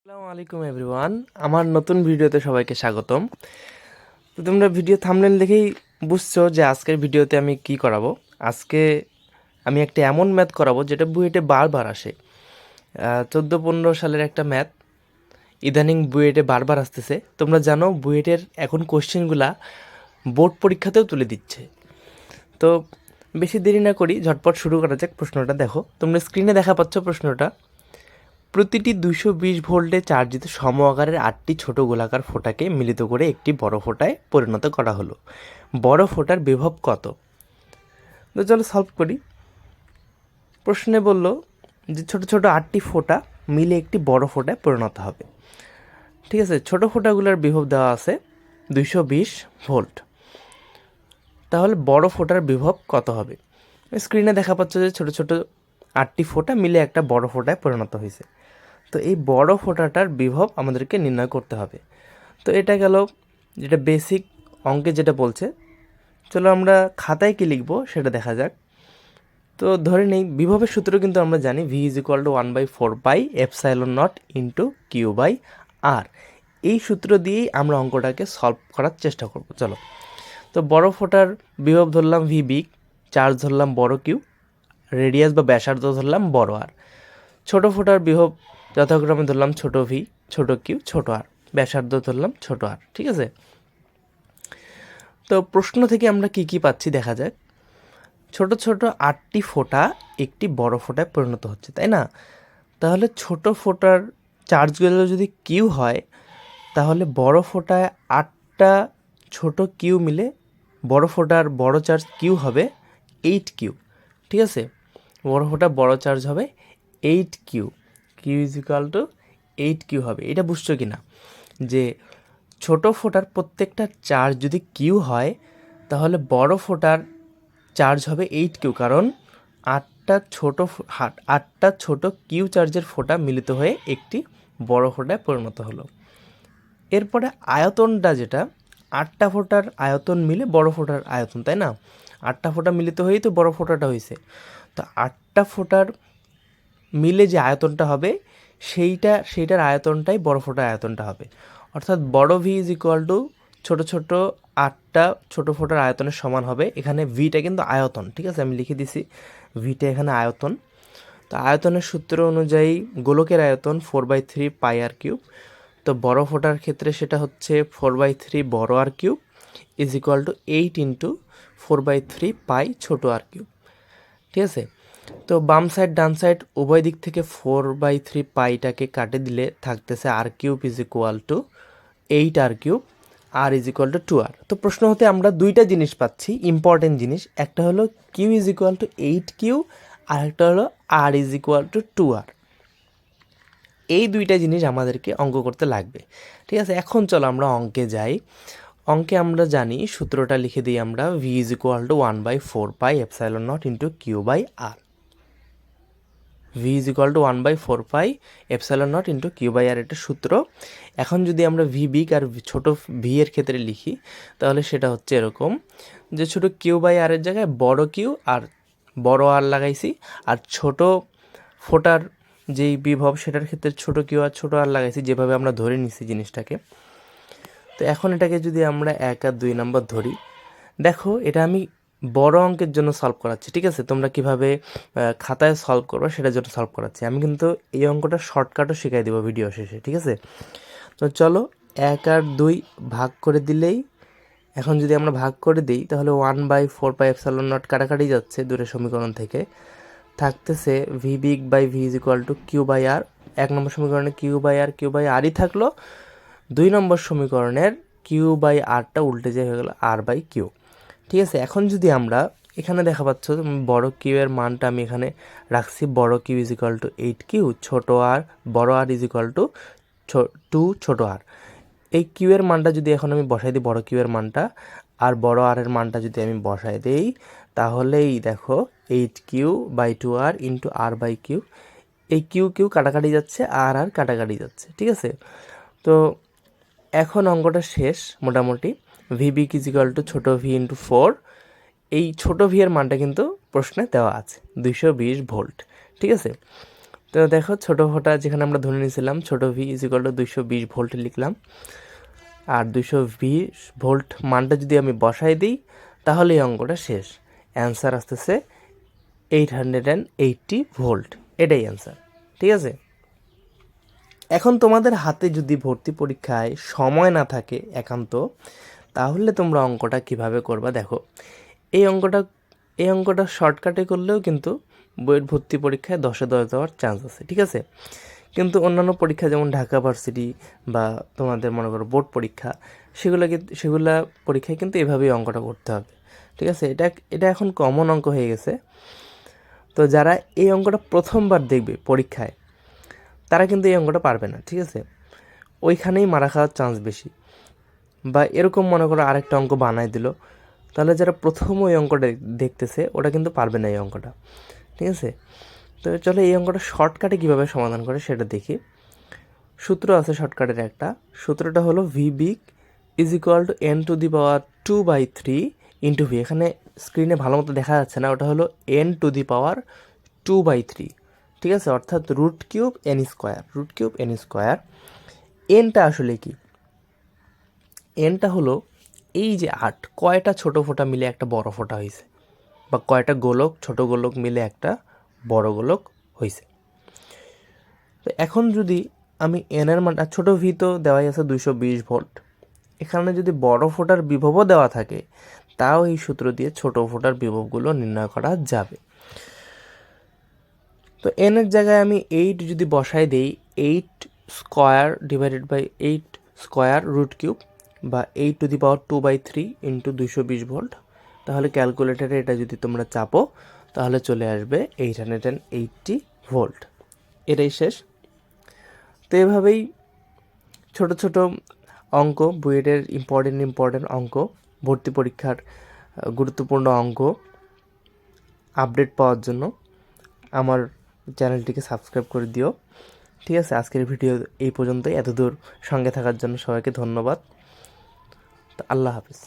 আসসালামু আলাইকুম এভরিওয়ান, আমার নতুন ভিডিওতে সবাইকে স্বাগতম। তো তোমরা ভিডিও থাম্বনেল দেখেই বুঝছো যে আজকের ভিডিওতে আমি কি করাবো। আজকে আমি একটা এমন ম্যাথ করাবো যেটা বুয়েটে বারবার আসে। 14-15 সালের একটা ম্যাথ ইদানিং বুয়েটে বারবার আসতেছে। তোমরা জানো বুয়েটের এখন কোশ্চেনগুলা বোর্ড পরীক্ষাতেও তুলে দিচ্ছে। তো বেশি দেরি না করি, ঝটপট শুরু করা যাক। প্রশ্নটা দেখো, তোমরা স্ক্রিনে দেখা পাচ্ছ প্রশ্নটা। প্রতিটি 220 ভোল্টে চার্জিত সম আকারের 8টি ছোট গোলাকার ফোঁটাকে মিলিত করে একটি বড় ফোঁটায় পরিণত করা হলো। বড় ফোঁটার বিভব কত? তো চলো সলভ করি। প্রশ্নে বলল যে ছোট ছোট 8টি ফোঁটা মিলে একটি বড় ফোঁটায় পরিণত হবে। ঠিক আছে, ছোট ফোঁটাগুলোর বিভব দেওয়া আছে 220 ভোল্ট। তাহলে বড় ফোঁটার বিভব কত হবে? স্ক্রিনে দেখা পাচ্ছ যে ছোট ছোট 8টি ফোঁটা মিলে একটা বড় ফোঁটায় পরিণত হয়েছে। তো এই বড় ফোঁটাটার বিভব আমাদেরকে নির্ণয় করতে হবে। তো এটা গেল যেটা বেসিক অঙ্কে যেটা বলছে। চলো আমরা খাতায় কী লিখবো সেটা দেখা যাক। তো ধরে নেই বিভবের সূত্র কিন্তু আমরা জানি V is equal to 1/4 pi epsilon naught into Q by R. এই সূত্র দিয়েই আমরা অঙ্কটাকে সলভ করার চেষ্টা করব। চলো, তো বড় ফোঁটার বিভব ধরলাম ভি বিগ, চার্জ ধরলাম বড় কিউ, রেডিয়াস বা ব্যাসার্ধ ধরলাম বড় আর। ছোট ফোঁটার বিভব যথাক্রমে ধরলাম ছোট ভি, ছোট কিউ, ছোট আর, ব্যাসার্ধ ধরলাম ছোট আর। ঠিক আছে, তো প্রশ্ন থেকে আমরা কি কি পাচ্ছি দেখা যাক। ছোট ছোট 8টি ফোঁটা একটি বড় ফোঁটায় পরিণত হচ্ছে, তাই না? তাহলে ছোট ফোঁটার চার্জগুলো যদি কিউ হয়, তাহলে বড় ফোঁটায় 8টা ছোট কিউ মিলে বড় ফোঁটার বড় চার্জ কিউ হবে 8 কিউ। ঠিক আছে, বড় ফোঁটার বড় চার্জ হবে 8 Q. Q is equal to 8 Q হবে। এটা বুঝছো কি না যে ছোট ফোঁটার প্রত্যেকটা চার্জ যদি কিউ হয়, তাহলে বড় ফোঁটার চার্জ হবে 8 কিউ, কারণ 8টা ছোট কিউ চার্জের ফোঁটা মিলিত হয়ে একটি বড় ফোঁটায় পরিণত হলো। এরপরে আয়তনটা যেটা, 8টা ফোঁটার আয়তন মিলে বড় ফোঁটার আয়তন, তাই না? 8টা ফোঁটা মিলিত হয়েই তো বড় ফোঁটাটা হয়েছে। তো 8টা ফোঁটার মিলে যে আয়তনটা হবে সেইটার আয়তনটাই বড় ফোঁটার আয়তনটা হবে। অর্থাৎ বড় ভি ইজ ইকুয়াল টু ছোটো ছোটো 8টা ছোটো ফোঁটার আয়তনের সমান হবে। এখানে ভিটা কিন্তু আয়তন, ঠিক আছে, আমি লিখে দিছি ভিটা এখানে আয়তন। তো আয়তনের সূত্র অনুযায়ী গোলকের আয়তন 4/3 পাই আর কিউব। তো বড় ফোঁটার ক্ষেত্রে সেটা হচ্ছে 4/3 বড় R cube is equal to 8 into 4/3 pi ছোট আর কিউব। ঠিক আছে, তো বাম সাইড ডান সাইড উভয় দিক থেকে 4/3 পাইটাকে কাটে দিলে থাকতেছে R cube is equal to 8 R cube, R is equal to 2 R. তো প্রশ্ন হতে আমরা দুইটা জিনিস পাচ্ছি, ইম্পর্টেন্ট জিনিস। একটা হলো Q is equal to 8 Q, আর একটা হলো R is equal to 2 R. এই দুইটা জিনিস আমাদেরকে অঙ্ক করতে লাগবে। ঠিক আছে, এখন চলো আমরা অঙ্কে যাই। অঙ্কে আমরা জানি সূত্রটা লিখে দিই আমরা, V is equal to 1/4 pi epsilon naught into Q by R. V is equal to 1/4 pi epsilon naught into Q by R, এটা সূত্র। এখন যদি আমরা ভি বিগ আর ছোট ভি এর ক্ষেত্রে লিখি, তাহলে সেটা হচ্ছে এরকম যে ছোট কিউ বাই আর এর জায়গায় বড় কিউ আর বড় আর লাগাইছি, আর ছোট ফোটার যেই বিভব সেটার ক্ষেত্রে ছোট কিউ আর ছোট আর লাগাইছি, যেভাবে আমরা ধরে নিছি জিনিসটাকে। তো এখন এটাকে যদি আমরা 1 আর 2 নম্বর ধরি, দেখো এটা আমি বড় অঙ্কের জন্য সলভ করাচ্ছি। ঠিক আছে, তোমরা কিভাবে খাতায় সলভ করবে সেটার জন্য সলভ করাচ্ছি। আমি কিন্তু এই অঙ্কটা শর্টকাটও শিখাই দেবো ভিডিও শেষে। ঠিক আছে, তো চলো 1 আর 2 ভাগ করে দিলেই, এখন যদি আমরা ভাগ করে দিই তাহলে 1/4 পাই এপসাইলন নট কাটাকাটি যাচ্ছে দূরের সমীকরণ থেকে, থাকতেছে V big by V is equal to Q by R. 1 number সমীকরণে কিউ বাই আরই থাকলো। 2 নম্বর সমীকরণের কিউ বাই আরটা উল্টে যে হয়ে গেল আর বাই কিউ। ঠিক আছে, এখন যদি আমরা এখানে দেখা পাচ্ছ বড় কিউ এর মানটা আমি এখানে রাখছি, বড় Q is equal to 8 Q, ছোটো আর বড় আর ইজ ইকুয়াল টু 2 ছোটো আর। এই কিউ এর মানটা যদি এখন আমি বসাই দিই, বড় কিউ এর মানটা আর বড় আর এর মানটা যদি আমি বসাই দিই, তাহলেই দেখো 8 Q by 2 R into R by Q. এই কিউ কিউ কাটাকাটি যাচ্ছে, আর আর কাটাকাটি যাচ্ছে। ঠিক আছে, তো এখন অঙ্কটা শেষ মোটামুটি। V B is equal to ছোটো ভি ইন্টু 4। এই ছোটো ভি এর মানটা কিন্তু প্রশ্নে দেওয়া আছে 220 ভোল্ট। ঠিক আছে, তো তো দেখো ছোটো ফোঁটা যেখানে আমরা ধরে নিয়েছিলাম ছোটো V is equal two 220 volt লিখলাম, আর 220 ভোল্ট মানটা যদি আমি বসাই দিই তাহলে এই অঙ্কটা শেষ। অ্যান্সার আসতেছে 880 ভোল্ট, এটাই অ্যান্সার। ঠিক আছে, এখন তোমাদের হাতে যদি ভর্তি পরীক্ষায় সময় না থাকে একান্ত, তাহলে তোমরা অঙ্কটা কিভাবে করবা দেখো। এই অঙ্কটা শর্টকাটে করলেও কিন্তু বইয়ের ভর্তি পরীক্ষায় 10-এ 10 দেওয়ার চান্স আছে। ঠিক আছে, কিন্তু অন্যান্য পরীক্ষা যেমন ঢাকা ভার্সিটি বা তোমাদের মনে করো বোর্ড পরীক্ষা, সেগুলা পরীক্ষায় কিন্তু এভাবেই অঙ্কটা করতে হবে। ঠিক আছে, এটা এখন কমন অঙ্ক হয়ে গেছে। তো যারা এই অঙ্কটা প্রথমবার দেখবে পরীক্ষায়, তারা কিন্তু এই অঙ্কটা পারবে না। ঠিক আছে, ওইখানেই মারা খাওয়ার চান্স বেশি। বা এরকম মনে করো আরেকটা অঙ্ক বানাই দিল, তাহলে যারা প্রথম ওই অঙ্কটা দেখতেছে ওটা কিন্তু পারবে না এই অঙ্কটা। ঠিক আছে, তো চলো এই অঙ্কটা শর্টকাটে কীভাবে সমাধান করে সেটা দেখি। সূত্র আছে শর্টকাটের একটা, সূত্রটা হলো V big is equal two n⁻2/3 into V. এখানে স্ক্রিনে ভালো মতো দেখা যাচ্ছে না, ওটা হলো n⁻2/3। ঠিক আছে, অর্থাৎ √3n²। এনটা আসলে কি? এনটা হলো এই যে 8 কয়টা ছোট ফোঁটা মিলে একটা বড় ফোঁটা হয়েছে, বা কয়টা গোলক ছোট গোলক মিলে একটা বড় গোলক হয়েছে। তো এখন যদি আমি এনের মান, ছোটো ভি তো দেওয়াই আছে 220 ভোল্ট, এখানে যদি বড় ফোঁটার বিভবও দেওয়া থাকে, তাও এই সূত্র দিয়ে ছোট ফোঁটার বিভবগুলো নির্ণয় করা যাবে। তো এনের জায়গায় আমি 8 যদি বসাই দেই, 8² / 8² বা 8⁻2/3 ইন্টু 220 ভোল্ট, তাহলে ক্যালকুলেটারে এটা যদি তোমরা চাপো তাহলে চলে আসবে 880 ভোল্ট। এটাই শেষ। তো এভাবেই ছোট ছোট অঙ্ক, বুয়েটের ইম্পর্টেন্ট অঙ্ক, ভর্তি পরীক্ষার গুরুত্বপূর্ণ অঙ্ক আপডেট পাওয়ার জন্য আমার চ্যানেলটিকে সাবস্ক্রাইব করে দিও। ঠিক আছে, আজকের ভিডিও এই পর্যন্তই। এতদূর সঙ্গে থাকার জন্য সবাইকে ধন্যবাদ। তো আল্লাহ হাফিজ।